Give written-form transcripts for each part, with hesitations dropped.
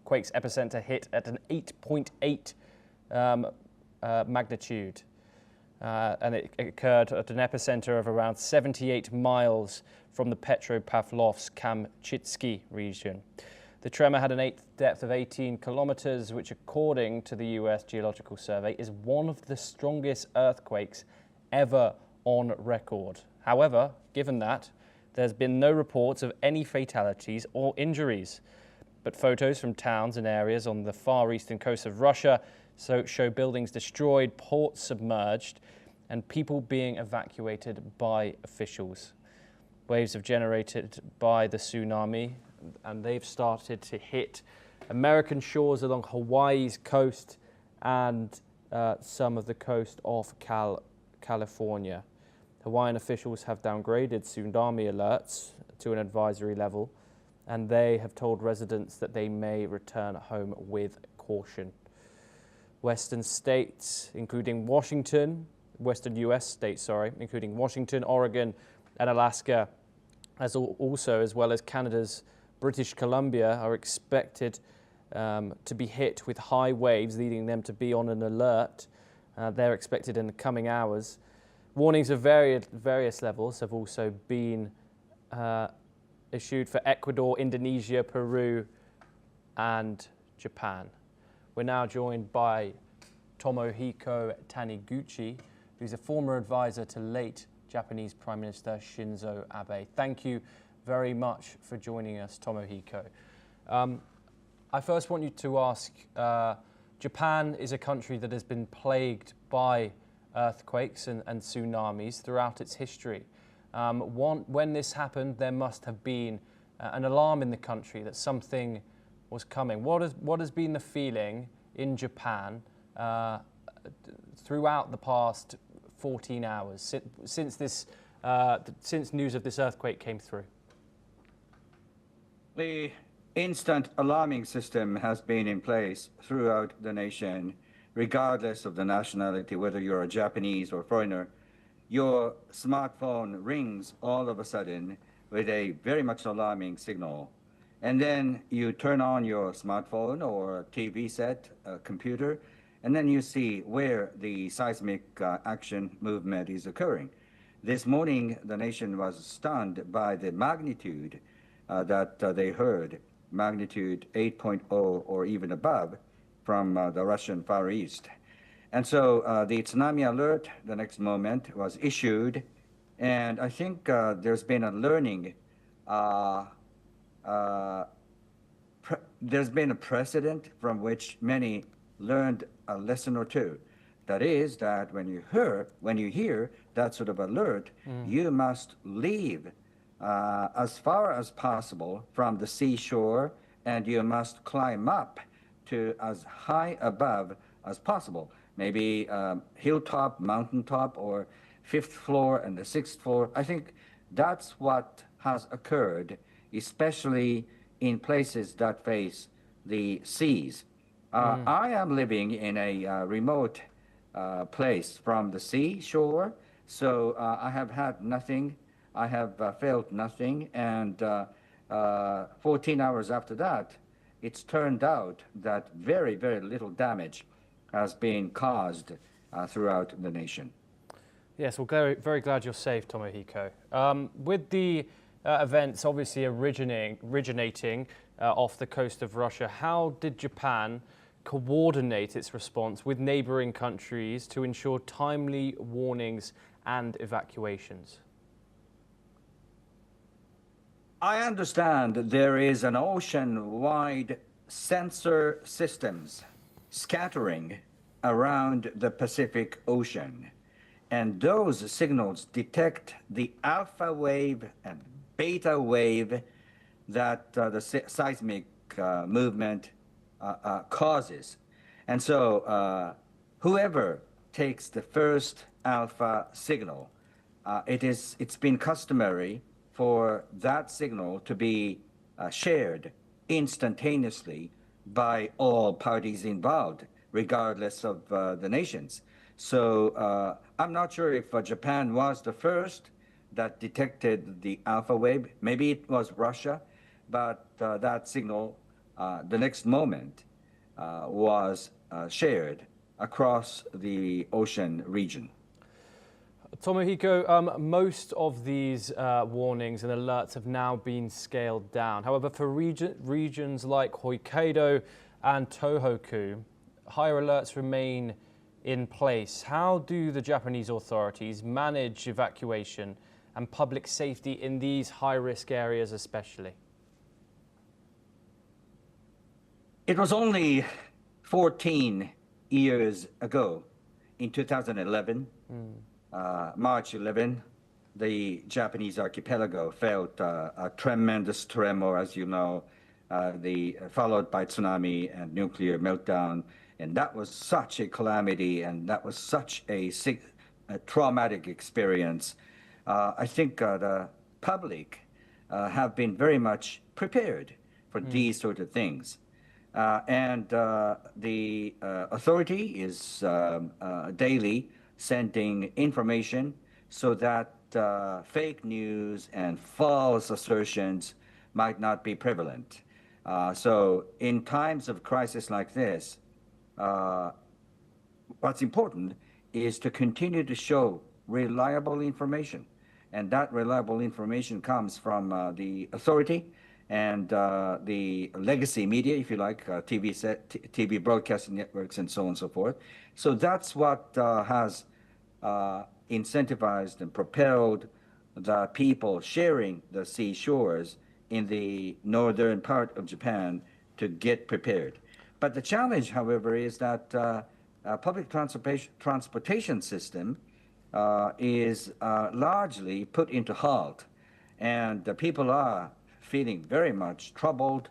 quake's epicenter hit at an 8.8 magnitude. And it occurred at an epicenter of around 78 miles from the Petropavlovsk-Kamchatka region. The tremor had an depth of 18 kilometers, which according to the US Geological Survey is one of the strongest earthquakes ever on record. However, given that, there's been no reports of any fatalities or injuries. But photos from towns and areas on the far eastern coast of Russia show buildings destroyed, ports submerged, and people being evacuated by officials. Waves have generated by the tsunami, and they've started to hit American shores along Hawaii's coast and some of the coast off California. Hawaiian officials have downgraded tsunami alerts to an advisory level, and they have told residents that they may return home with caution. Western states, including Washington, Western US states, sorry, including Washington, Oregon, and Alaska, as well as Canada's British Columbia, are expected to be hit with high waves, leading them to be on an alert. They're expected in the coming hours. Warnings of various levels have also been issued for Ecuador, Indonesia, Peru, and Japan. We're now joined by Tomohiko Taniguchi, who's a former advisor to late Japanese Prime Minister Shinzo Abe. Thank you very much for joining us, Tomohiko. I first want you to ask, Japan is a country that has been plagued by earthquakes and tsunamis throughout its history. When this happened, there must have been an alarm in the country that something was coming. What has been the feeling in Japan throughout the past 14 hours since news of this earthquake came through? The instant alarming system has been in place throughout the nation, regardless of the nationality, whether you're a Japanese or foreigner. Your smartphone rings all of a sudden with a very much alarming signal. And then you turn on your smartphone or TV set, computer, and then you see where the seismic action movement is occurring. This morning, the nation was stunned by the magnitude that they heard, magnitude 8.0 or even above from the Russian Far East. And so the tsunami alert the next moment was issued, and I think there's been a learning, there's been a precedent from which many learned a lesson or two. That is that when you hear that sort of alert, you must leave as far as possible from the seashore, and you must climb up to as high above as possible. Maybe hilltop, mountaintop, or 5th floor and the 6th floor. I think that's what has occurred, especially in places that face the seas. I am living in a remote place from the seashore, so I have had nothing. I have felt nothing, and 14 hours after that, it's turned out that very, very little damage has been caused throughout the nation. Yes, well, very, very glad you're safe, Tomohiko. With the events obviously originating off the coast of Russia, how did Japan coordinate its response with neighboring countries to ensure timely warnings and evacuations? I understand there is an ocean-wide sensor systems scattering around the Pacific Ocean, and those signals detect the alpha wave and beta wave that the seismic movement causes. And so whoever takes the first alpha signal, it's been customary for that signal to be shared instantaneously by all parties involved, regardless of the nations. So I'm not sure if Japan was the first that detected the alpha wave. Maybe it was Russia, but that signal the next moment was shared across the ocean region. Tomohiko, most of these warnings and alerts have now been scaled down. However, for regions like Hokkaido and Tohoku, higher alerts remain in place. How do the Japanese authorities manage evacuation and public safety in these high-risk areas especially? It was only 14 years ago, in 2011, March 11, the Japanese archipelago felt a tremendous tremor, as you know, followed by tsunami and nuclear meltdown. And that was such a calamity, and that was such a traumatic experience. I think the public have been very much prepared for these sort of things. And the authority is daily sending information so that fake news and false assertions might not be prevalent. So in times of crisis like this, what's important is to continue to show reliable information. And that reliable information comes from the authority and the legacy media, if you like, TV broadcasting networks and so on and so forth. So that's what has incentivized and propelled the people sharing the seashores in the northern part of Japan to get prepared. But the challenge, however, is that public transportation system is largely put into halt, and the people are feeling very much troubled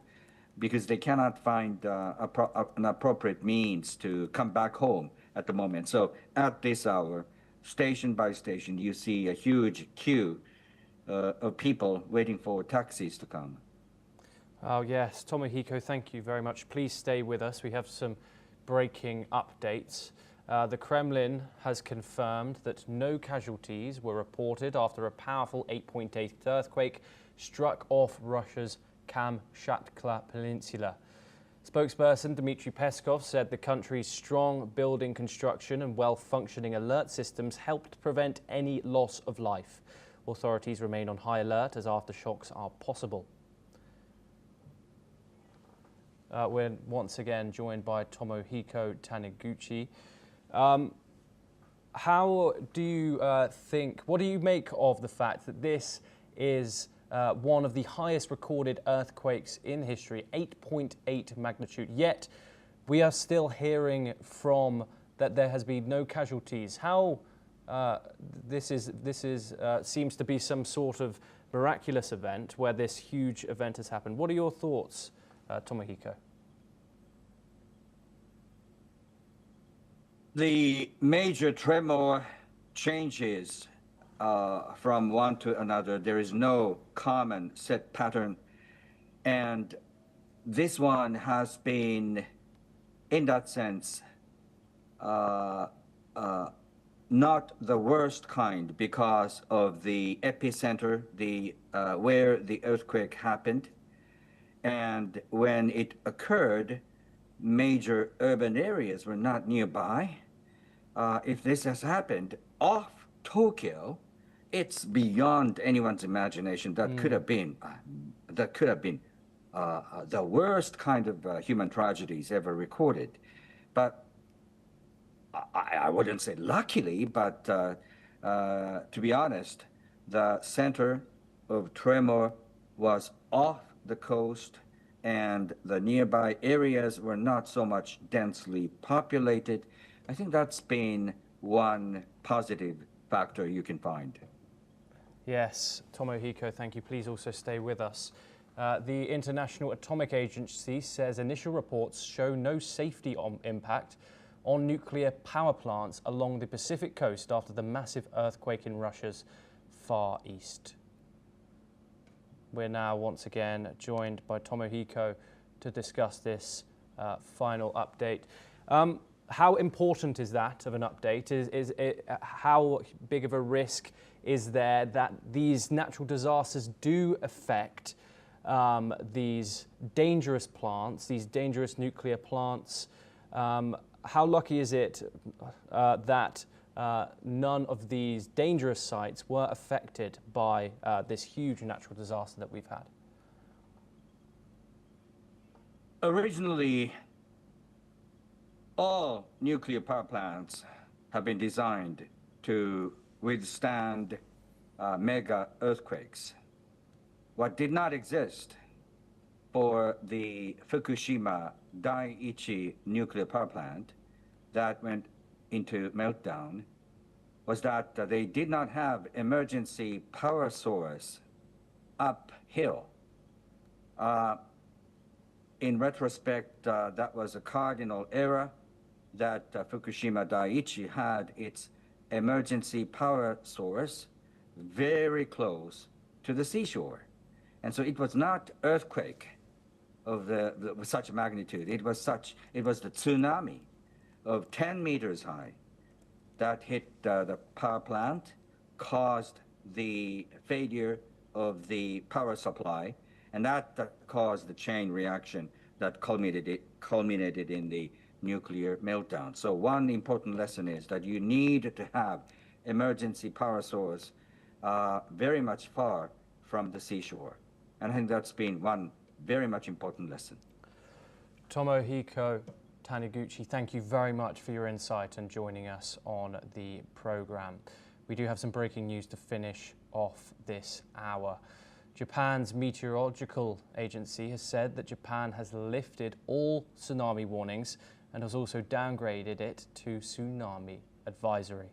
because they cannot find an appropriate means to come back home at the moment. So at this hour, station by station, you see a huge queue of people waiting for taxis to come. Oh yes, Tomohiko, thank you very much. Please stay with us. We have some breaking updates. The Kremlin has confirmed that no casualties were reported after a powerful 8.8 earthquake struck off Russia's Kamchatka Peninsula. Spokesperson Dmitry Peskov said the country's strong building construction and well-functioning alert systems helped prevent any loss of life. Authorities remain on high alert as aftershocks are possible. We're once again joined by Tomohiko Taniguchi. How do you what do you make of the fact that this is one of the highest recorded earthquakes in history, 8.8 magnitude, yet we are still hearing from that there has been no casualties? How this seems to be some sort of miraculous event where this huge event has happened. What are your thoughts, Tomohiko? The major tremor changes from one to another. There is no common set pattern. And this one has been, in that sense, not the worst kind because of the epicenter, where the earthquake happened. And when it occurred, major urban areas were not nearby. If this has happened off Tokyo, it's beyond anyone's imagination. That could have been the worst kind of human tragedies ever recorded. But I wouldn't say luckily, but to be honest, the center of tremor was off the coast, and the nearby areas were not so much densely populated. I think that's been one positive factor you can find. Yes, Tomohiko, thank you. Please also stay with us. The International Atomic Agency says initial reports show no safety impact on nuclear power plants along the Pacific coast after the massive earthquake in Russia's Far East. We're now once again joined by Tomohiko to discuss this final update. How important is that of an update? How big of a risk is there that these natural disasters do affect these dangerous plants, these dangerous nuclear plants. How lucky is it that none of these dangerous sites were affected by this huge natural disaster that we've had? Originally, all nuclear power plants have been designed to withstand mega earthquakes. What did not exist for the Fukushima Daiichi nuclear power plant that went into meltdown was that they did not have emergency power source uphill. In retrospect, that was a cardinal error, that Fukushima Daiichi had its emergency power source very close to the seashore. And so it was not earthquake of such magnitude. It was the tsunami of 10 meters high that hit the power plant, caused the failure of the power supply, and that caused the chain reaction that culminated in the nuclear meltdown. So one important lesson is that you need to have emergency power source very much far from the seashore. And I think that's been one very much important lesson. Tomohiko Taniguchi, thank you very much for your insight and joining us on the programme. We do have some breaking news to finish off this hour. Japan's meteorological agency has said that Japan has lifted all tsunami warnings and has also downgraded it to tsunami advisory.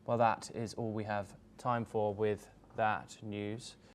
Well, that is all we have time for with that news.